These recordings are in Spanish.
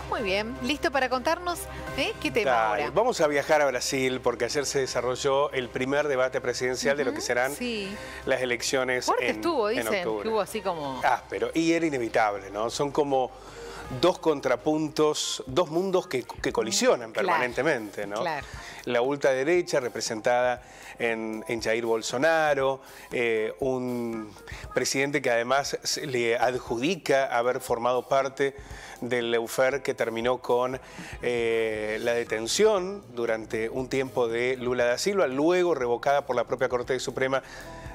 Muy bien, ¿listo para contarnos qué tema ahora? Vamos a viajar a Brasil porque ayer se desarrolló el primer debate presidencial de lo que serán las elecciones en octubre. Estuvo así como... Áspero, y era inevitable, ¿no? Son como dos contrapuntos, dos mundos que colisionan permanentemente, ¿no? Claro. La ultraderecha representada en Jair Bolsonaro, un presidente que además le adjudica haber formado parte del lawfare que terminó con la detención durante un tiempo de Lula da Silva, luego revocada por la propia Corte Suprema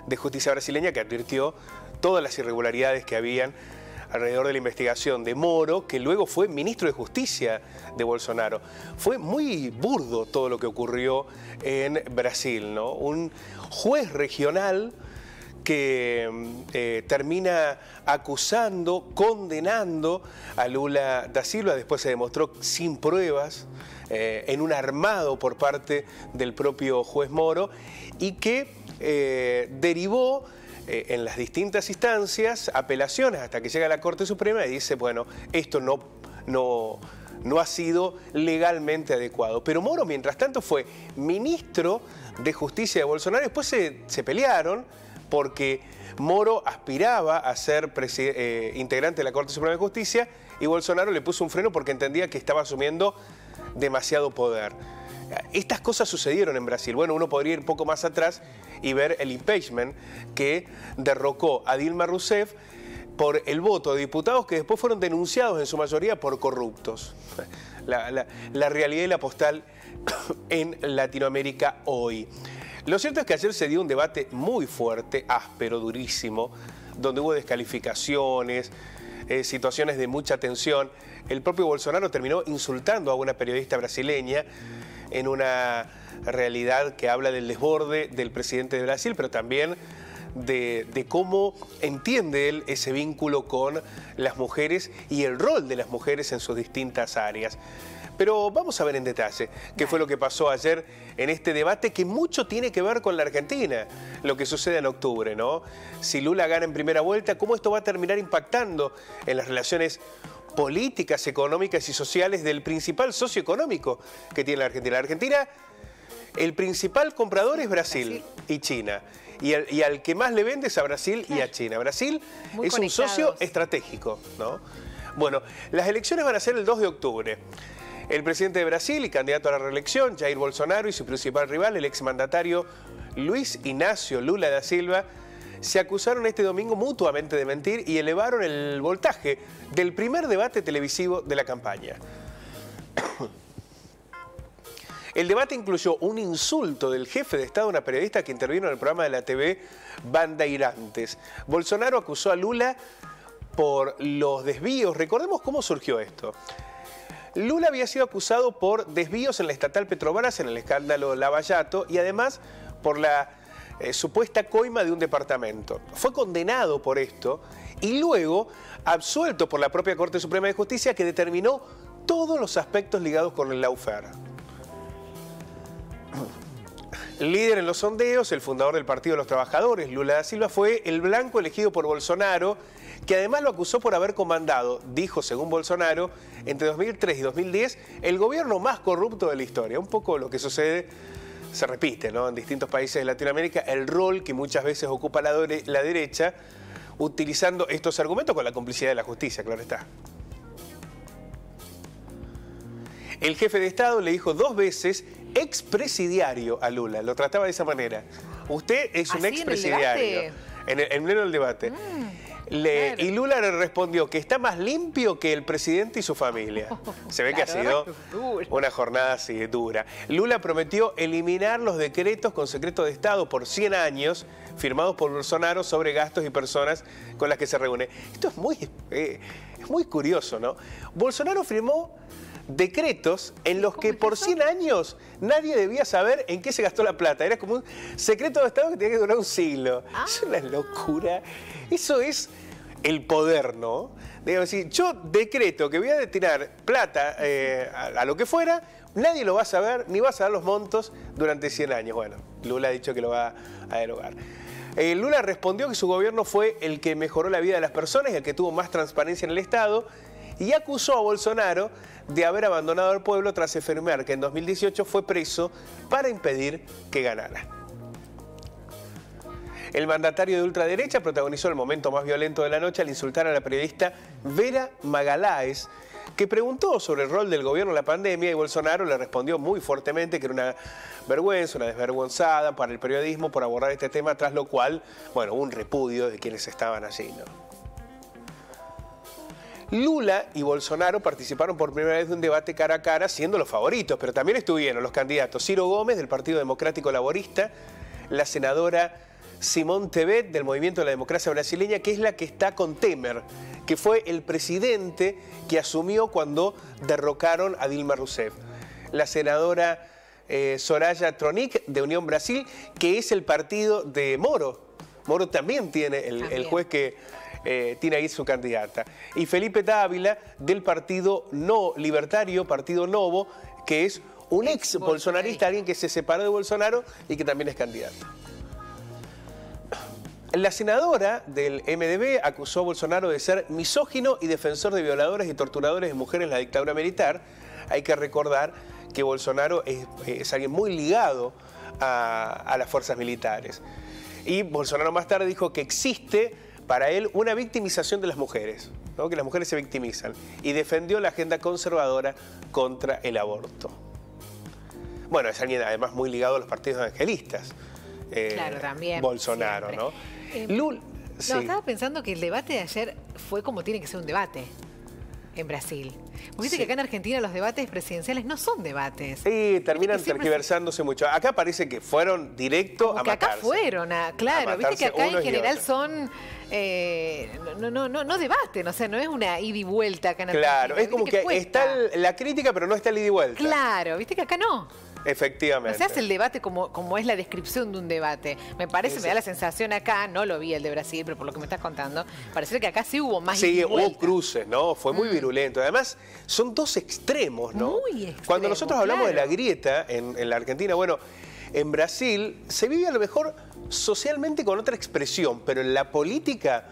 de Justicia brasileña, que advirtió todas las irregularidades que habían alrededor de la investigación de Moro, que luego fue ministro de Justicia de Bolsonaro. Fue muy burdo todo lo que ocurrió en Brasil, ¿no? Un juez regional que termina acusando, condenando a Lula da Silva, después se demostró sin pruebas, en un armado por parte del propio juez Moro, y que derivó en las distintas instancias apelaciones hasta que llega a la Corte Suprema y dice, bueno, esto no ha sido legalmente adecuado. Pero Moro, mientras tanto, fue ministro de Justicia de Bolsonaro. Después se pelearon porque Moro aspiraba a ser integrante de la Corte Suprema de Justicia y Bolsonaro le puso un freno porque entendía que estaba asumiendo demasiado poder. Estas cosas sucedieron en Brasil. Bueno, uno podría ir un poco más atrás y ver el impeachment que derrocó a Dilma Rousseff por el voto de diputados que después fueron denunciados en su mayoría por corruptos. La realidad y la postal en Latinoamérica hoy. Lo cierto es que ayer se dio un debate muy fuerte, áspero, durísimo, donde hubo descalificaciones, situaciones de mucha tensión. El propio Bolsonaro terminó insultando a una periodista brasileña en una realidad que habla del desborde del presidente de Brasil, pero también de cómo entiende él ese vínculo con las mujeres y el rol de las mujeres en sus distintas áreas. Pero vamos a ver en detalle qué fue lo que pasó ayer en este debate que mucho tiene que ver con la Argentina, lo que sucede en octubre, ¿no? Si Lula gana en primera vuelta, ¿cómo esto va a terminar impactando en las relaciones políticas, económicas y sociales del principal socio económico que tiene la Argentina? La Argentina, el principal comprador es Brasil y China. Y al que más le vende es a Brasil y a China. Brasil es un socio estratégico, ¿no? Bueno, las elecciones van a ser el 2 de octubre. El presidente de Brasil y candidato a la reelección, Jair Bolsonaro, y su principal rival, el exmandatario Luis Inácio Lula da Silva, se acusaron este domingo mutuamente de mentir y elevaron el voltaje del primer debate televisivo de la campaña. El debate incluyó un insulto del jefe de Estado a una periodista que intervino en el programa de la TV Bandeirantes. Bolsonaro acusó a Lula por los desvíos. Recordemos cómo surgió esto. Lula había sido acusado por desvíos en la estatal Petrobras en el escándalo Lava Jato y además por la supuesta coima de un departamento. Fue condenado por esto y luego absuelto por la propia Corte Suprema de Justicia, que determinó todos los aspectos ligados con el lawfare. Líder en los sondeos, el fundador del Partido de los Trabajadores, Lula da Silva, fue el blanco elegido por Bolsonaro, que además lo acusó por haber comandado, dijo según Bolsonaro, entre 2003 y 2010, el gobierno más corrupto de la historia. Un poco lo que sucede, se repite, ¿no? En distintos países de Latinoamérica, el rol que muchas veces ocupa la derecha, utilizando estos argumentos con la complicidad de la justicia, claro está. El jefe de Estado le dijo 2 veces expresidiario a Lula, lo trataba de esa manera. Usted es un expresidiario. En el pleno del debate. Claro. Y Lula le respondió que está más limpio que el presidente y su familia. Se ve que ha sido una jornada así dura. Lula prometió eliminar los decretos con secreto de Estado por 100 años firmados por Bolsonaro sobre gastos y personas con las que se reúne. Esto es muy curioso, ¿no? Bolsonaro firmó decretos en los que por 100 años nadie debía saber en qué se gastó la plata. Era como un secreto de Estado que tenía que durar un siglo. Es una locura. Eso es el poder, ¿no? Digamos, si yo decreto que voy a destinar plata a lo que fuera, nadie lo va a saber, ni va a saber los montos durante 100 años. Bueno, Lula ha dicho que lo va a derogar. Lula respondió que su gobierno fue el que mejoró la vida de las personas y el que tuvo más transparencia en el Estado y acusó a Bolsonaro de haber abandonado al pueblo tras afirmar que en 2018 fue preso para impedir que ganara. El mandatario de ultraderecha protagonizó el momento más violento de la noche al insultar a la periodista Vera Magalhães, que preguntó sobre el rol del gobierno en la pandemia, y Bolsonaro le respondió muy fuertemente que era una vergüenza, una desvergonzada para el periodismo por abordar este tema, tras lo cual, bueno, un repudio de quienes estaban allí, ¿no? Lula y Bolsonaro participaron por primera vez de un debate cara a cara, siendo los favoritos, pero también estuvieron los candidatos Ciro Gómez, del Partido Democrático Laborista, la senadora Simone Tebet, del Movimiento de la Democracia Brasileña, que es la que está con Temer, que fue el presidente que asumió cuando derrocaron a Dilma Rousseff. La senadora Soraya Tronic, de Unión Brasil, que es el partido de Moro. Moro también tiene el juez que tiene ahí su candidata. Y Felipe Dávila, del partido no libertario, Partido Novo, que es un ex bolsonarista, alguien que se separó de Bolsonaro y que también es candidato. La senadora del MDB acusó a Bolsonaro de ser misógino y defensor de violadores y torturadores de mujeres en la dictadura militar. Hay que recordar que Bolsonaro es alguien muy ligado a las fuerzas militares. Y Bolsonaro más tarde dijo que existe para él una victimización de las mujeres, ¿no? Que las mujeres se victimizan, y defendió la agenda conservadora contra el aborto. Bueno, es alguien además muy ligado a los partidos evangelistas. Claro, también. Bolsonaro, siempre. ¿no? Lula, sí. No, estaba pensando que el debate de ayer fue como tiene que ser un debate en Brasil. Porque viste que acá en Argentina los debates presidenciales no son debates. Sí, terminan tergiversándose mucho. Acá parece que fueron directo a matarse. Acá fueron, claro. Viste que acá en general son... no debaten, o sea, no es una ida y vuelta acá en Argentina. Claro, es como que está la crítica, pero no está el ida y vuelta. Claro, viste que acá no. Efectivamente. No se hace el debate como es la descripción de un debate. Me parece, me da la sensación acá, no lo vi el de Brasil, pero por lo que me estás contando, parece que acá sí hubo más. Sí, hubo cruces, ¿no? Fue muy virulento. Además, son dos extremos, ¿no? Muy extremos. Cuando nosotros hablamos de la grieta en la Argentina, bueno, en Brasil se vive a lo mejor socialmente con otra expresión, pero en la política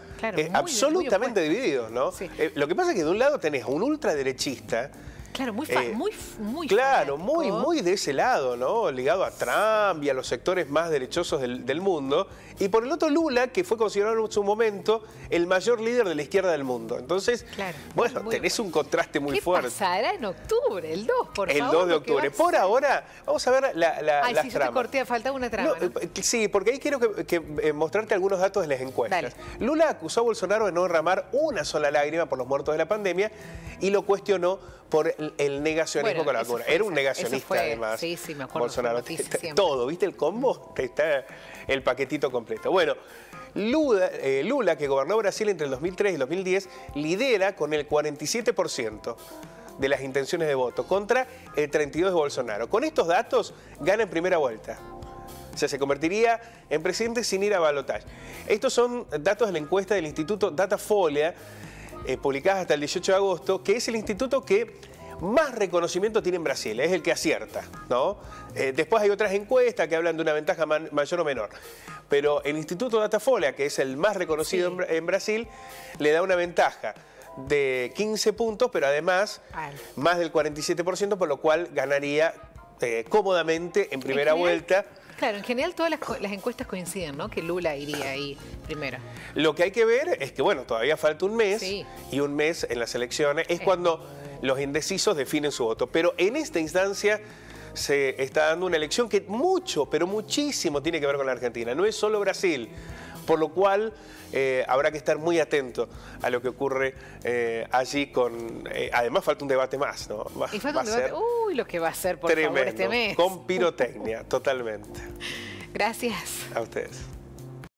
absolutamente divididos, ¿no? Sí. Lo que pasa es que de un lado tenés a un ultraderechista. Claro, muy claro, fanático. muy de ese lado, ¿no? Ligado a Trump y a los sectores más derechosos del mundo. Y por el otro Lula, que fue considerado en su momento el mayor líder de la izquierda del mundo. Entonces, bueno, tenés un contraste muy fuerte. ¿Qué pasará en octubre? El 2, por favor. El 2 de octubre. Por ahora, vamos a ver las tramas. Yo te corté, faltaba una trama, ¿no? Sí, porque ahí quiero mostrarte algunos datos de las encuestas. Dale. Lula acusó a Bolsonaro de no derramar una sola lágrima por los muertos de la pandemia y lo cuestionó por el negacionismo con la vacuna. Era un negacionista, además. Sí, me acuerdo. Bolsonaro. Todo, ¿viste el combo? Está el paquetito completo. Bueno, Lula, que gobernó Brasil entre el 2003 y el 2010, lidera con el 47% de las intenciones de voto, contra el 32% de Bolsonaro. Con estos datos, gana en primera vuelta. O sea, se convertiría en presidente sin ir a balotaje. Estos son datos de la encuesta del Instituto Datafolia, publicadas hasta el 18 de agosto, que es el instituto que más reconocimiento tiene en Brasil, es el que acierta, ¿no? Después hay otras encuestas que hablan de una ventaja mayor o menor, pero el Instituto Datafolia, que es el más reconocido en Brasil, le da una ventaja de 15 puntos, pero además más del 47%, por lo cual ganaría cómodamente en primera vuelta. Claro, en general todas las encuestas coinciden, ¿no? Que Lula iría ahí primero. Lo que hay que ver es que, bueno, todavía falta un mes, y un mes en las elecciones es cuando los indecisos definen su voto. Pero en esta instancia se está dando una elección que mucho, pero muchísimo tiene que ver con la Argentina. No es solo Brasil, por lo cual habrá que estar muy atento a lo que ocurre allí con... además falta un debate más, ¿no? Y falta un debate, lo que va a ser, por tremendo, favor, este mes. Con pirotecnia, totalmente. Gracias. A ustedes.